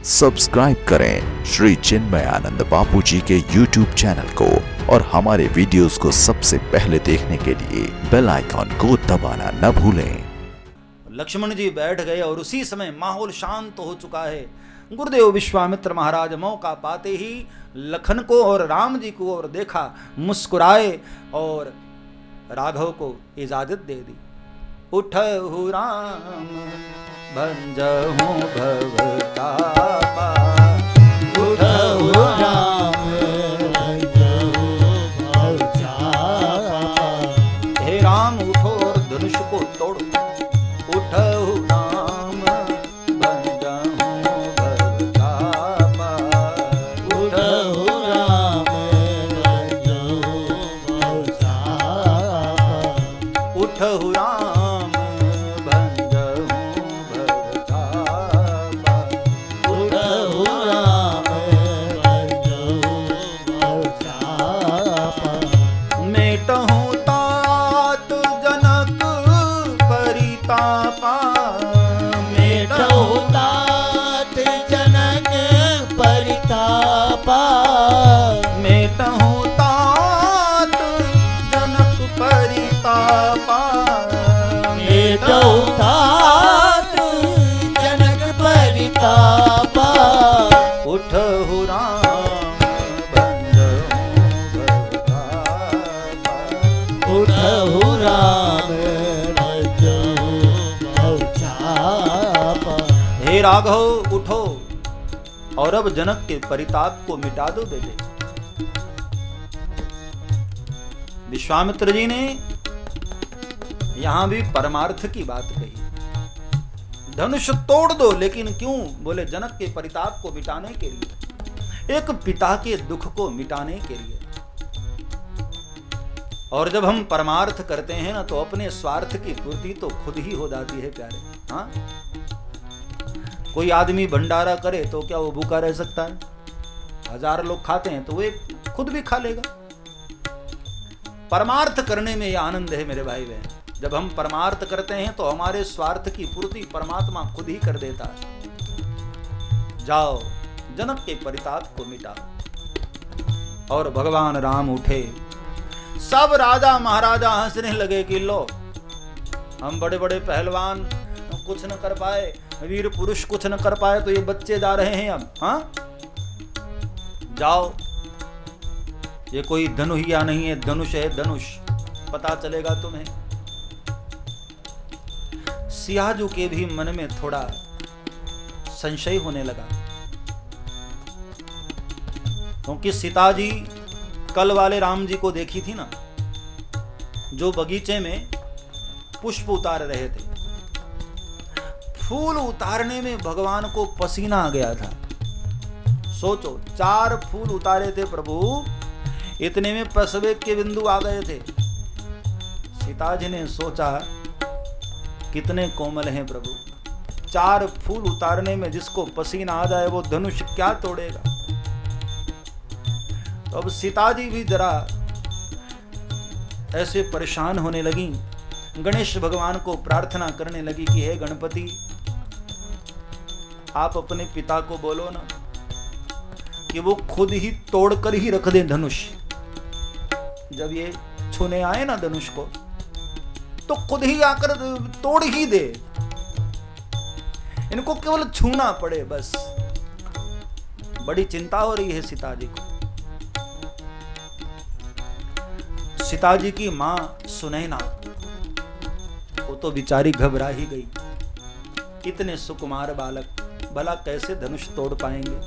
Subscribe करें श्री चिन्मयानंद बापू जी के YouTube channel को और हमारे वीडियोस को सबसे पहले देखने के लिए बेल आइकॉन को दबाना न भूलें। लक्ष्मण जी बैठ गए और उसी समय माहौल शांत हो चुका है। गुरुदेव विश्वामित्र महाराज मौका पाते ही लखन को और राम जी को और देखा, मुस्कुराए और राघव को इजाजत दे दी। उठहु राम भंजहु भवतापा, उठहु राम भंजहु भवतापा। हे राम उठो और धनुष को तोड़ो। उठहु राम भंजहु भवतापा, उठहु राम भंजहु भवतापा। उठहु राम भंजहु भवतापा, उठहु राम भंजहु भवतापा। मेटहु तात जनक परितापा, मेटहु तात जनक परितापा। मेटहु तात जनक परितापा, मेटहु तात जनक परितापा। उठहु राम भंजहु भवतापा। उठहु राम भंजहु भवतापा। हे राघव उठो और अब जनक के परिताप को मिटा दो बेटे। विश्वामित्र जी ने यहां भी परमार्थ की बात कही। धनुष तोड़ दो, लेकिन क्यों? बोले जनक के परिताप को मिटाने के लिए, एक पिता के दुख को मिटाने के लिए। और जब हम परमार्थ करते हैं ना, तो अपने स्वार्थ की पूर्ति तो खुद ही हो जाती है प्यारे। हाँ, कोई आदमी भंडारा करे तो क्या वो भूखा रह सकता है? 1000 लोग खाते हैं तो वो खुद भी खा लेगा। परमार्थ करने में यह आनंद है मेरे भाई बहन। जब हम परमार्थ करते हैं तो हमारे स्वार्थ की पूर्ति परमात्मा खुद ही कर देता है। जाओ जनक के परिताप को मिटाओ। और भगवान राम उठे। सब राजा महाराजा हंसने लगे कि लो, हम बड़े बड़े पहलवान कुछ न कर पाए, वीर पुरुष कुछ न कर पाए, तो ये बच्चे जा रहे हैं अब। हाँ, जाओ, ये कोई धनुहिया नहीं है, धनुष है धनुष, पता चलेगा तुम्हें। सियाजू के भी मन में थोड़ा संशय होने लगा, क्योंकि सीता जी कल वाले राम जी को देखी थी ना, जो बगीचे में पुष्प उतार रहे थे। फूल उतारने में भगवान को पसीना आ गया था। सोचो, 4 फूल उतारे थे प्रभु, इतने में पसवे के बिंदु आ गए थे। सीता जी ने सोचा, कितने कोमल हैं प्रभु, 4 फूल उतारने में जिसको पसीना आ जाए वो धनुष क्या तोड़ेगा। तो अब सीता जी भी जरा ऐसे परेशान होने लगी। गणेश भगवान को प्रार्थना करने लगी कि हे गणपति, आप अपने पिता को बोलो ना कि वो खुद ही तोड़कर ही रख दे धनुष। जब ये छूने आए ना धनुष को, तो खुद ही आकर तोड़ ही दे, इनको केवल छूना पड़े बस। बड़ी चिंता हो रही है सीता जी को। सीता जी की मां सुनैना, वो तो बेचारी घबरा ही गई। इतने सुकुमार बालक भला कैसे धनुष तोड़ पाएंगे?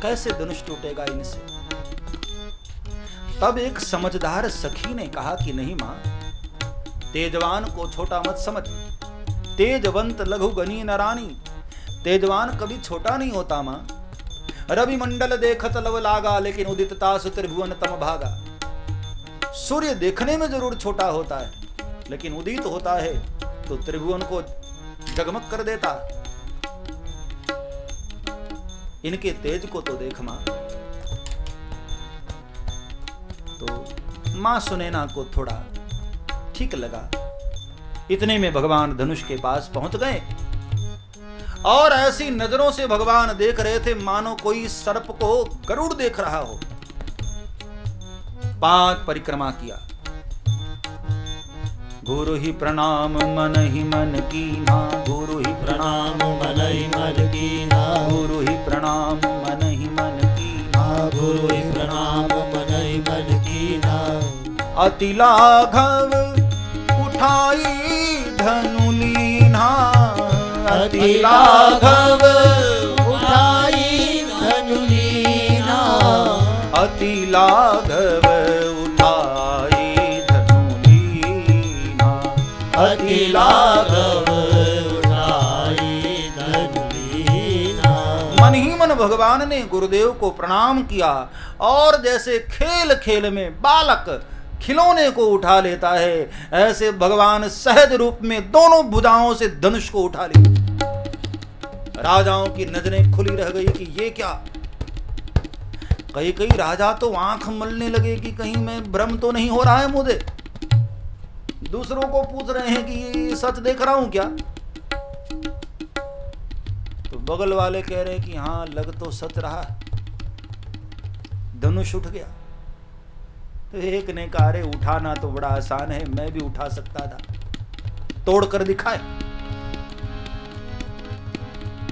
कैसे धनुष टूटेगा इनसे? तब एक समझदार सखी ने कहा कि नहीं मां, तेजवान को छोटा मत समझ। तेजवंत लघु गनी नरानी, तेजवान कभी छोटा नहीं होता मां। रवि मंडल देखत लव लागा, लेकिन उदितता सु त्रिभुवन तम भागा। सूर्य देखने में जरूर छोटा होता है, लेकिन उदित होता है तो त्रिभुवन को जगमग कर देता। इनके तेज को तो देख मां। तो मां सुनैना को थोड़ा ठीक लगा। इतने में भगवान धनुष के पास पहुंच गए और ऐसी नजरों से भगवान देख रहे थे मानो कोई सर्प को गरुड़ देख रहा हो। 5 परिक्रमा किया। गुरु ही प्रणाम मन ही मन कीना, गुरु ही प्रणाम मन ही मन कीना, गुरु ही प्रणाम मन ही मन कीना, गुरु ही प्रणाम मन ही मन कीना। अति लाघव उठाई धनु लीना, अति लाघव उठाई धनु लीना, अति लाघव उठाई धनु लीना, अति लाघव उठाई धनु लीना। मन ही मन भगवान ने गुरुदेव को प्रणाम किया और जैसे खेल खेल में बालक खिलौने को उठा लेता है, ऐसे भगवान सहज रूप में दोनों भुजाओं से धनुष को उठा लिया। राजाओं की नजरें खुली रह गई कि ये क्या। कई राजा तो आंख मलने लगे कि कहीं मैं भ्रम तो नहीं हो रहा है मुझे। दूसरों को पूछ रहे हैं कि ये सच देख रहा हूं क्या। तो बगल वाले कह रहे हैं कि हाँ लग तो सच रहा है। धनुष उठ गया। तो एक ने कहा अरे उठाना तो बड़ा आसान है, मैं भी उठा सकता था, तोड़ कर दिखाए।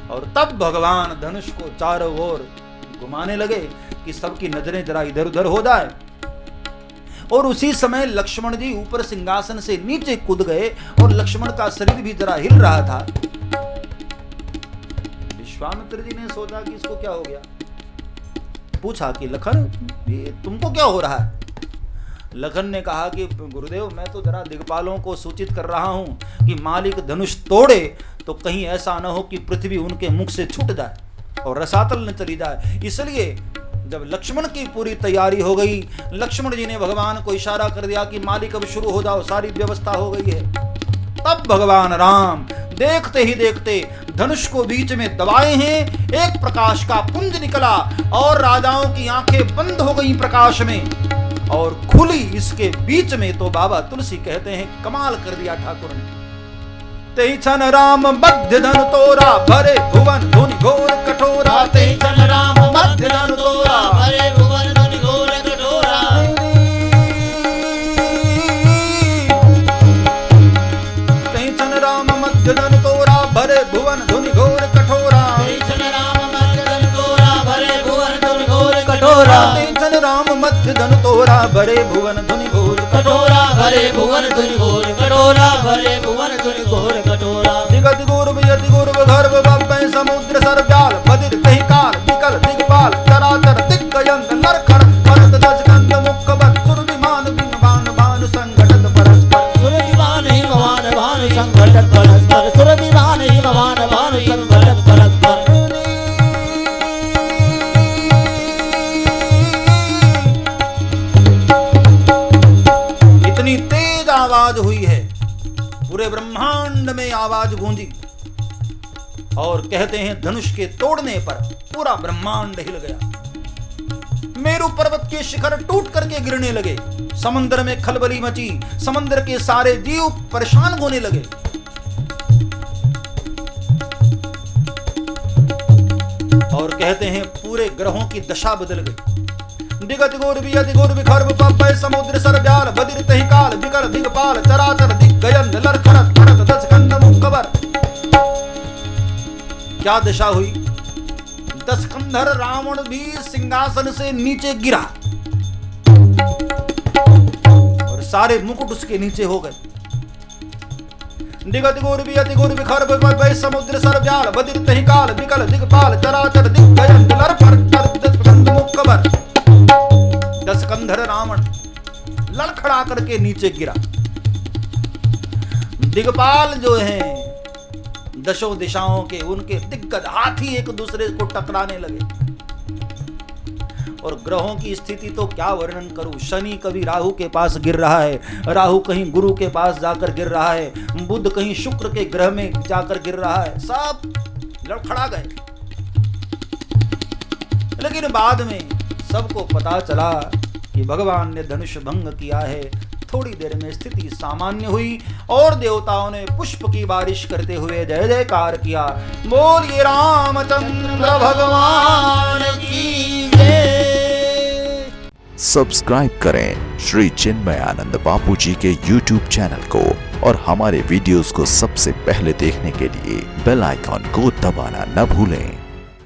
और तब भगवान धनुष को चारों ओर घुमाने लगे कि सबकी नजरें जरा इधर उधर हो जाए। और उसी समय लक्ष्मण जी ऊपर सिंहासन से नीचे कूद गए और लक्ष्मण का शरीर भी जरा हिल रहा था। विश्वामित्र जी ने सोचा कि इसको क्या हो गया। पूछा कि लखन ये तुमको क्या हो रहा है। लखन ने कहा कि गुरुदेव मैं तो जरा दिग्पालों को सूचित कर रहा हूं कि मालिक धनुष तोड़े तो कहीं ऐसा न हो कि पृथ्वी उनके मुख से छूट जाए और रसातल न चली जाए। इसलिए जब लक्ष्मण की पूरी तैयारी हो गई, लक्ष्मण जी ने भगवान को इशारा कर दिया कि मालिक अब शुरू हो जाओ, सारी व्यवस्था हो गई है। तब भगवान राम देखते ही देखते धनुष को बीच में दबाए हैं, एक प्रकाश का पुंज निकला और राजाओं की आंखें बंद हो गई प्रकाश में और खुली इसके बीच में। तो बाबा तुलसी कहते हैं कमाल कर दिया ठाकुर ने। तेई छन राम मध्य धन तोरा भरे भुवन धुनि घोर कठोरा, तेई छन राम मध्य धन तोरा भरे भुवन धुनि घोर कठोरा। तेई छन राम मध्य धन तोरा भरे भुवन धुनि घोर कठोरा, तेई छन राम मध्य धन तोरा भरे भुवन धुनि घोर कठोरा। तेई छन राम मध्य धन तोरा भरे भुवन धुनि घोर कठोरा भरे भुवन धुनि घोर कठोरा, भरे भुवन धुनि घोर कठोरा। दिगत गुरु यति गुरु गर्भ बब्बै समुद्र सरब्याल बदिर कहीं काल विकल दिगपाल चराचर दिग्गजंत नरखड़ भरत दशकंद मुक्कबत सुरविमान बिंबान भानु संघटत परस्पर। सुरविमान ही भवान भानु संघटत परस्पर, सुरविमान ही भवान भानु संघटत परस्पर। इतनी तेज आवाज हुई है, पूरे ब्रह्मांड में आवाज गूंजी और कहते हैं धनुष के तोड़ने पर पूरा ब्रह्मांड हिल गया। मेरु पर्वत के शिखर टूट करके गिरने लगे, समंदर में खलबली मची, समंदर के सारे जीव परेशान होने लगे। और कहते हैं पूरे ग्रहों की दशा बदल गई। दिगत गोर भी यदि गोर विखर्ब पब्बै समुद्र सरब्याल बदिर तहि काल विकल दिगपाल चराचर दिग्गजंत लरखड़त भरत दशकंद मुक्कबर। क्या दशा हुई। दशकंधर रावण भी सिंहासन से नीचे गिरा और सारे मुकुट उसके नीचे हो गए। दिगत गोर भी यदि गोर विखर्ब पब्बै समुद्र सरब्याल बदिर तहि काल विकल दिगपाल चराचर दिग्गजंत लरखड़त दशकंद मुक्कबर। दशकंधर रावण लड़खड़ा करके नीचे गिरा। दिगपाल जो हैं दशों दिशाओं के, उनके दिग्गज हाथी एक दूसरे को टकराने लगे। और ग्रहों की स्थिति तो क्या वर्णन करूं। शनि कभी राहु के पास गिर रहा है, राहु कहीं गुरु के पास जाकर गिर रहा है, बुध कहीं शुक्र के ग्रह में जाकर गिर रहा है, सब लड़खड़ा गए। लेकिन बाद में सबको पता चला कि भगवान ने धनुष भंग किया है, थोड़ी देर में स्थिति सामान्य हुई और देवताओं ने पुष्प की बारिश करते हुए जय जयकार किया। बोलिए रामचंद्र भगवान की जय। सब्सक्राइब करें श्री चिन्मयानंद बापू जी के YouTube चैनल को और हमारे वीडियोस को सबसे पहले देखने के लिए बेल आइकॉन को दबाना न भूलें।